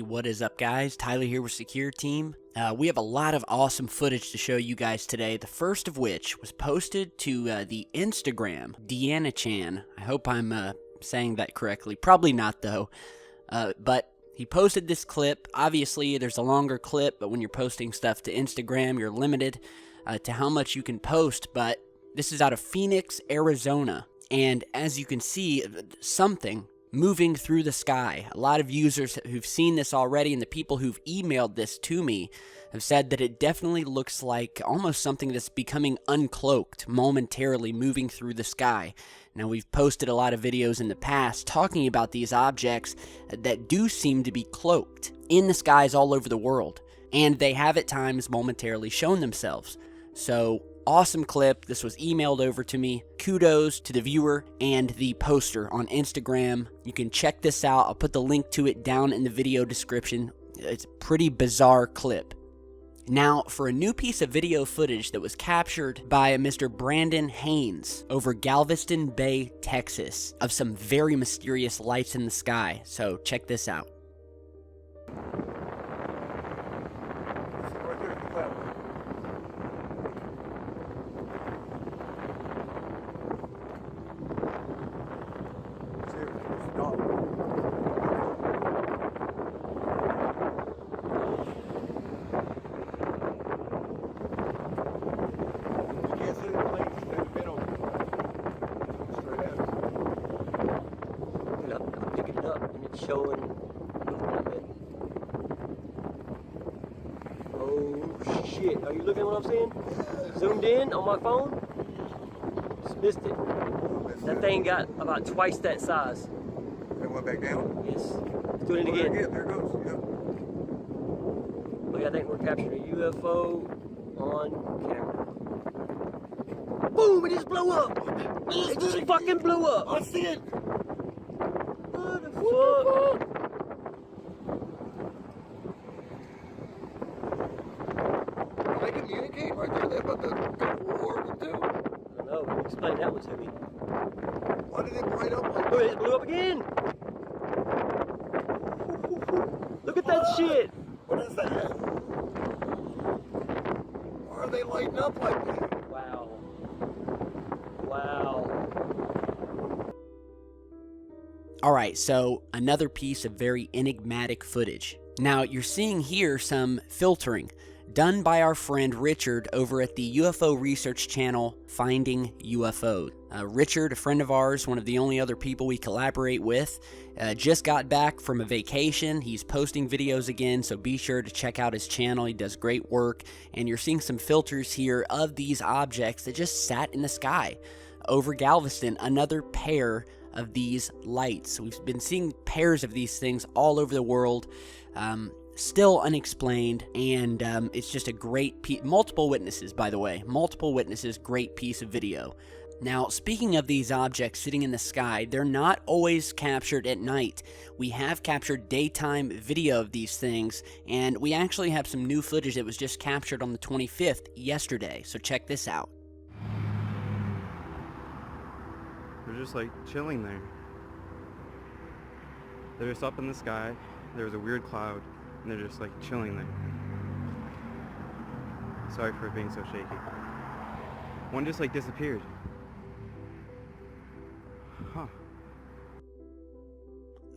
Hey, what is up, guys? Tyler here with Secureteam. We have a lot of awesome footage to show you guys today, the first of which was posted to the Instagram, Deanna Chan. I hope I'm saying that correctly. Probably not, though. But he posted this clip. Obviously, there's a longer clip, but when you're posting stuff to Instagram, you're limited to how much you can post. But this is out of Phoenix, Arizona. And as you can see, something moving through the sky. A lot of users who've seen this already, and the people who've emailed this to me, have said that it definitely looks like almost something that's becoming uncloaked, momentarily moving through the sky. Now, we've posted a lot of videos in the past talking about these objects that do seem to be cloaked in the skies all over the world, and they have at times momentarily shown themselves. So, awesome clip. This was emailed over to me. Kudos to the viewer and the poster on Instagram. You can check this out. I'll put the link to it down in the video description. It's a pretty bizarre clip. Now, for a new piece of video footage that was captured by Mr. Brandon Haynes over Galveston Bay, Texas, of some very mysterious lights in the sky. So check this out. Showing a little bit. Oh shit, are you looking at what I'm saying? Zoomed in on my phone? Just missed it. That thing got about twice that size. It went back down? Yes. Let's do it again. Yeah, there it goes. Yeah. Look, I think we're capturing a UFO on camera. Boom! It just blew up! It just fucking blew up! I see it! What the fuck? They communicate right there. They about the war too. I don't know. Explain that one to me. Why did it light up like Look, it blew up again! Look at that shit! What is that? Why are they lighting up like that? Wow. Wow. Alright, so another piece of very enigmatic footage. Now, you're seeing here some filtering done by our friend Richard over at the UFO research channel Finding UFO. Richard, a friend of ours, one of the only other people we collaborate with, just got back from a vacation. He's posting videos again, so be sure to check out his channel. He does great work, and you're seeing some filters here of these objects that just sat in the sky over Galveston. Another pair of these lights. We've been seeing pairs of these things all over the world, still unexplained, and it's just a great piece. Multiple witnesses, by the way. Multiple witnesses, great piece of video. Now, speaking of these objects sitting in the sky, they're not always captured at night. We have captured daytime video of these things, and we actually have some new footage that was just captured on the 25th yesterday, so check this out. They're just like chilling there. They're just up in the sky. There was a weird cloud, and they're just like chilling there. Sorry for it being so shaky. One just like disappeared. Huh.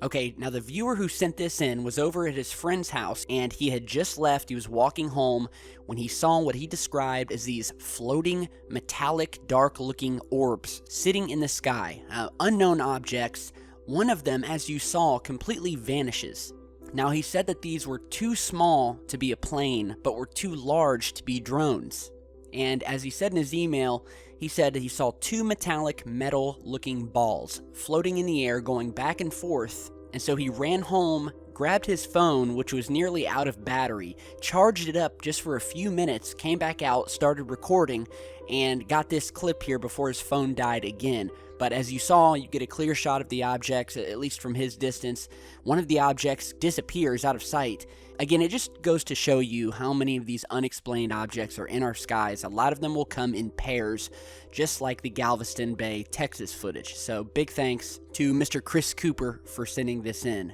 Okay, now the viewer who sent this in was over at his friend's house, and he had just left. He was walking home when he saw what he described as these floating, metallic, dark-looking orbs sitting in the sky. Unknown objects. One of them, as you saw, completely vanishes. Now, he said that these were too small to be a plane, but were too large to be drones. And as he said in his email, he said that he saw two metallic, metal-looking balls floating in the air going back and forth, and so he ran home, grabbed his phone, which was nearly out of battery, charged it up just for a few minutes, came back out, started recording, and got this clip here before his phone died again. But as you saw, you get a clear shot of the objects, at least from his distance. One of the objects disappears out of sight. Again, it just goes to show you how many of these unexplained objects are in our skies. A lot of them will come in pairs, just like the Galveston Bay, Texas footage. So big thanks to Mr. Chris Cooper for sending this in.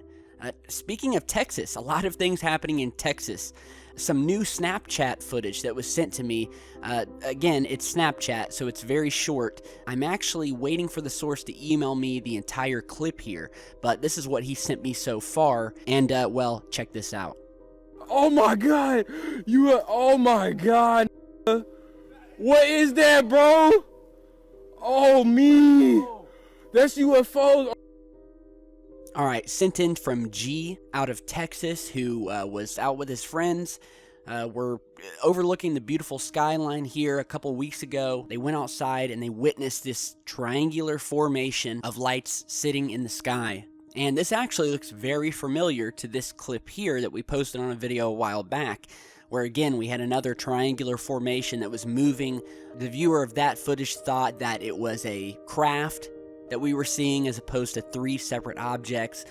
Speaking of Texas, a lot of things happening in Texas. Some new Snapchat footage that was sent to me. Again, it's Snapchat, so it's very short. I'm actually waiting for the source to email me the entire clip here, but this is what he sent me so far, and, well, check this out. Oh my god! Oh my god! What is that, bro? Oh, me! That's UFOs! Alright, sent in from G out of Texas, who was out with his friends. We're overlooking the beautiful skyline here a couple weeks ago. They went outside and they witnessed this triangular formation of lights sitting in the sky. And this actually looks very familiar to this clip here that we posted on a video a while back, where again we had another triangular formation that was moving. The viewer of that footage thought that it was a craft that we were seeing as opposed to 3 separate objects.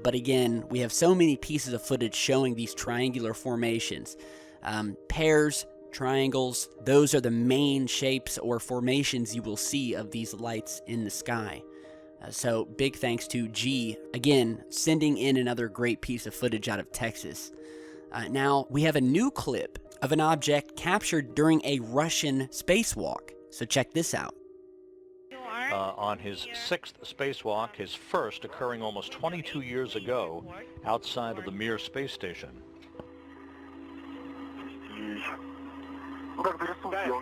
But again, we have so many pieces of footage showing these triangular formations. Pairs, triangles, those are the main shapes or formations you will see of these lights in the sky. So big thanks to G, again, sending in another great piece of footage out of Texas. Now, we have a new clip of an object captured during a Russian spacewalk. So check this out. On his 6th spacewalk, his first occurring almost 22 years ago outside of the Mir space station.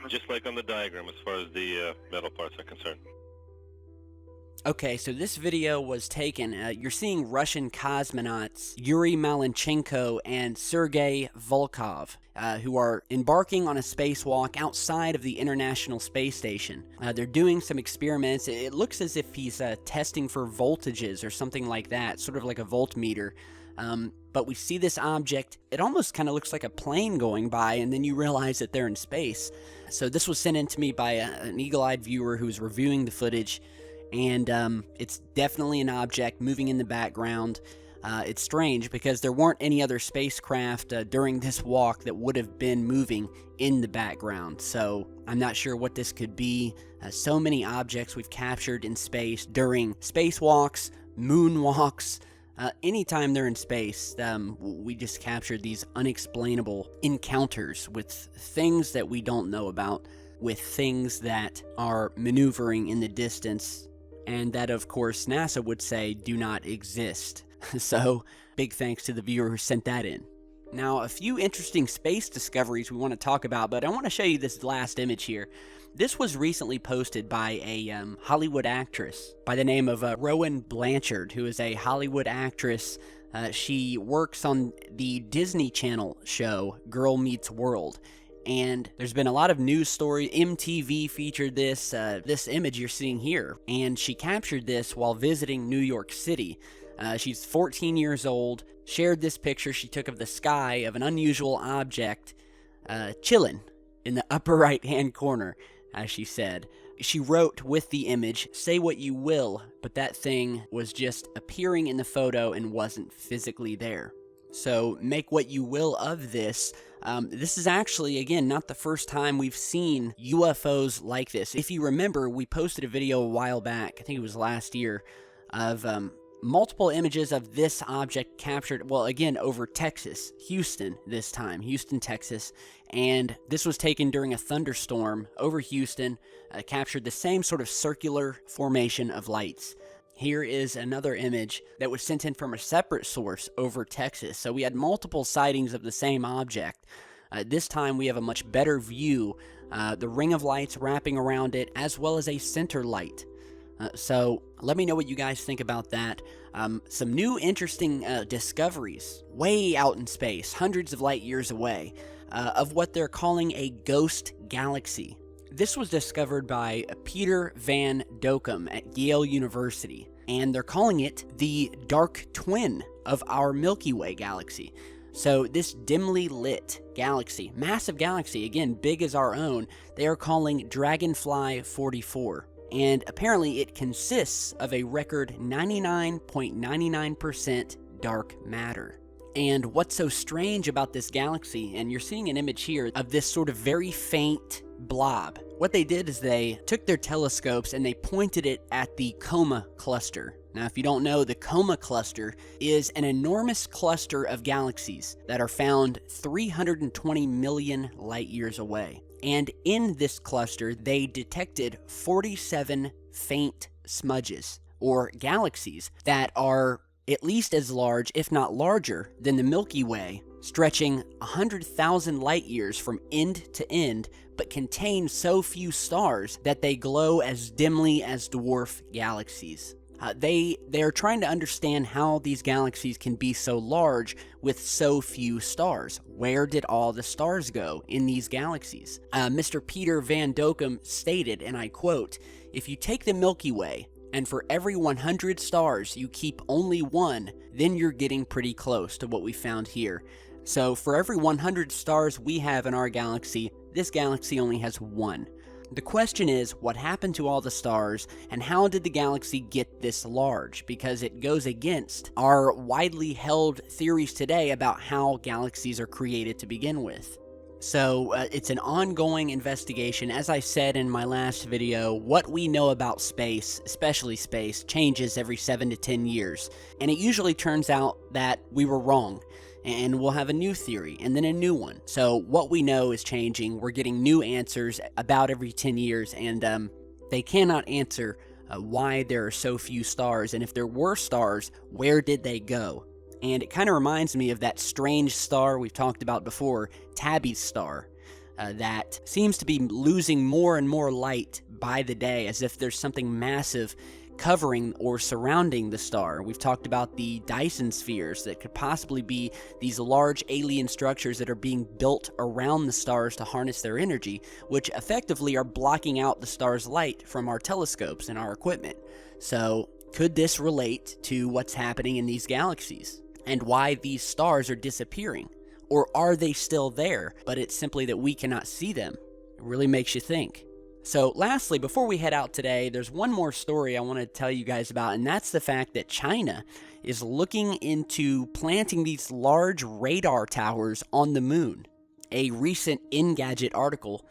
Just like on the diagram as far as the metal parts are concerned. Okay, so this video was taken, you're seeing Russian cosmonauts Yuri Malenchenko and Sergei Volkov, who are embarking on a spacewalk outside of the International Space Station. They're doing some experiments. It looks as if he's testing for voltages or something like that, sort of like a voltmeter. But we see this object, it almost kind of looks like a plane going by, and then you realize that they're in space. So this was sent in to me by an eagle-eyed viewer who's reviewing the footage. And it's definitely an object moving in the background. It's strange because there weren't any other spacecraft during this walk that would have been moving in the background. So I'm not sure what this could be. So many objects we've captured in space during spacewalks, moonwalks. Anytime they're in space, we just captured these unexplainable encounters with things that we don't know about, with things that are maneuvering in the distance, and that, of course, NASA would say do not exist. So, big thanks to the viewer who sent that in. Now, a few interesting space discoveries we want to talk about, but I want to show you this last image here. This was recently posted by a Hollywood actress by the name of Rowan Blanchard, who is a Hollywood actress. She works on the Disney Channel show Girl Meets World. And there's been a lot of news stories. MTV featured this image you're seeing here, and she captured this while visiting New York City. She's 14 years old, shared this picture she took of the sky of an unusual object chilling in the upper right-hand corner, as she said. She wrote with the image, "Say what you will, but that thing was just appearing in the photo and wasn't physically there." So make what you will of this. This is actually, again, not the first time we've seen UFOs like this. If you remember, we posted a video a while back, I think it was last year, of multiple images of this object captured, well, again, over Texas, Houston this time, Houston, Texas, and this was taken during a thunderstorm over Houston, captured the same sort of circular formation of lights. Here is another image that was sent in from a separate source over Texas. So we had multiple sightings of the same object. This time we have a much better view, the ring of lights wrapping around it, as well as a center light. So let me know what you guys think about that. Some new interesting discoveries way out in space, hundreds of light years away, of what they're calling a ghost galaxy. This was discovered by Peter Van Dokkum at Yale University, and they're calling it the dark twin of our Milky Way galaxy. So this dimly lit galaxy, massive galaxy, again, big as our own, they are calling Dragonfly 44. And apparently it consists of a record 99.99% dark matter. And what's so strange about this galaxy, and you're seeing an image here of this sort of very faint blob. What they did is they took their telescopes and they pointed it at the Coma cluster. Now, if you don't know, the Coma Cluster is an enormous cluster of galaxies that are found 320 million light years away. And in this cluster, they detected 47 faint smudges, or galaxies, that are at least as large, if not larger, than the Milky Way, stretching 100,000 light years from end to end, but contain so few stars that they glow as dimly as dwarf galaxies. They're trying to understand how these galaxies can be so large with so few stars. Where did all the stars go in these galaxies? Mr. Peter Van Dokkum stated, and I quote, "If you take the Milky Way, and for every 100 stars you keep only one, then you're getting pretty close to what we found here. So for every 100 stars we have in our galaxy, this galaxy only has one." The question is, what happened to all the stars, and how did the galaxy get this large? Because it goes against our widely held theories today about how galaxies are created to begin with. So it's an ongoing investigation. As I said in my last video, what we know about space, especially space, changes every 7 to 10 years. And it usually turns out that we were wrong. And we'll have a new theory, and then a new one. So what we know is changing. We're getting new answers about every 10 years, and they cannot answer why there are so few stars. And if there were stars, where did they go? And it kind of reminds me of that strange star we've talked about before, Tabby's star, that seems to be losing more and more light by the day, as if there's something massive covering or surrounding the star. We've talked about the Dyson spheres that could possibly be these large alien structures that are being built around the stars to harness their energy, which effectively are blocking out the star's light from our telescopes and our equipment. So could this relate to what's happening in these galaxies and why these stars are disappearing? Or are they still there, but it's simply that we cannot see them? It really makes you think. So lastly, before we head out today, there's one more story I want to tell you guys about, and that's the fact that China is looking into planting these large radar towers on the moon. A recent Engadget article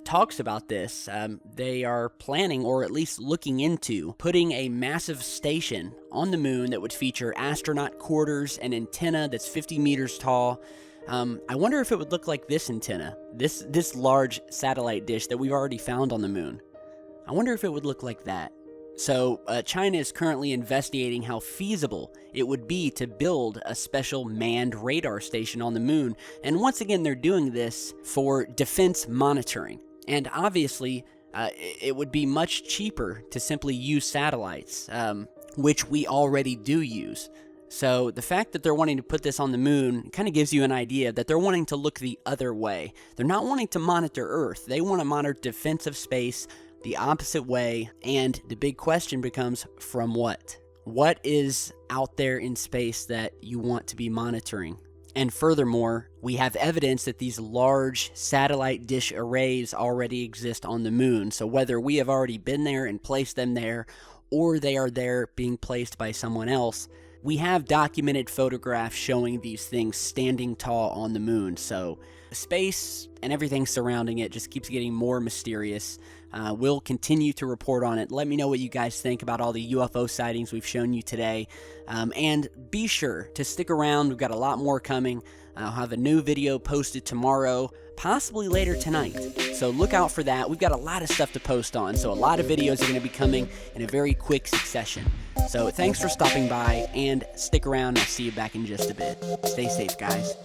talks about this. They are planning, or at least looking into, putting a massive station on the moon that would feature astronaut quarters, an antenna that's 50 meters tall. I wonder if it would look like this antenna, this large satellite dish that we've already found on the moon. I wonder if it would look like that. So China is currently investigating how feasible it would be to build a special manned radar station on the moon. And once again, they're doing this for defense monitoring. And obviously, it would be much cheaper to simply use satellites, which we already do use. So the fact that they're wanting to put this on the moon kind of gives you an idea that they're wanting to look the other way. They're not wanting to monitor Earth. They want to monitor defense of space the opposite way. And the big question becomes, from what? What is out there in space that you want to be monitoring? And furthermore, we have evidence that these large satellite dish arrays already exist on the moon. So whether we have already been there and placed them there, or they are there being placed by someone else, we have documented photographs showing these things standing tall on the moon. So space and everything surrounding it just keeps getting more mysterious. We'll continue to report on it. Let me know what you guys think about all the UFO sightings we've shown you today. And be sure to stick around. We've got a lot more coming. I'll have a new video posted tomorrow, possibly later tonight. So look out for that. We've got a lot of stuff to post on, so a lot of videos are going to be coming in a very quick succession. So thanks for stopping by, and stick around. I'll see you back in just a bit. Stay safe, guys.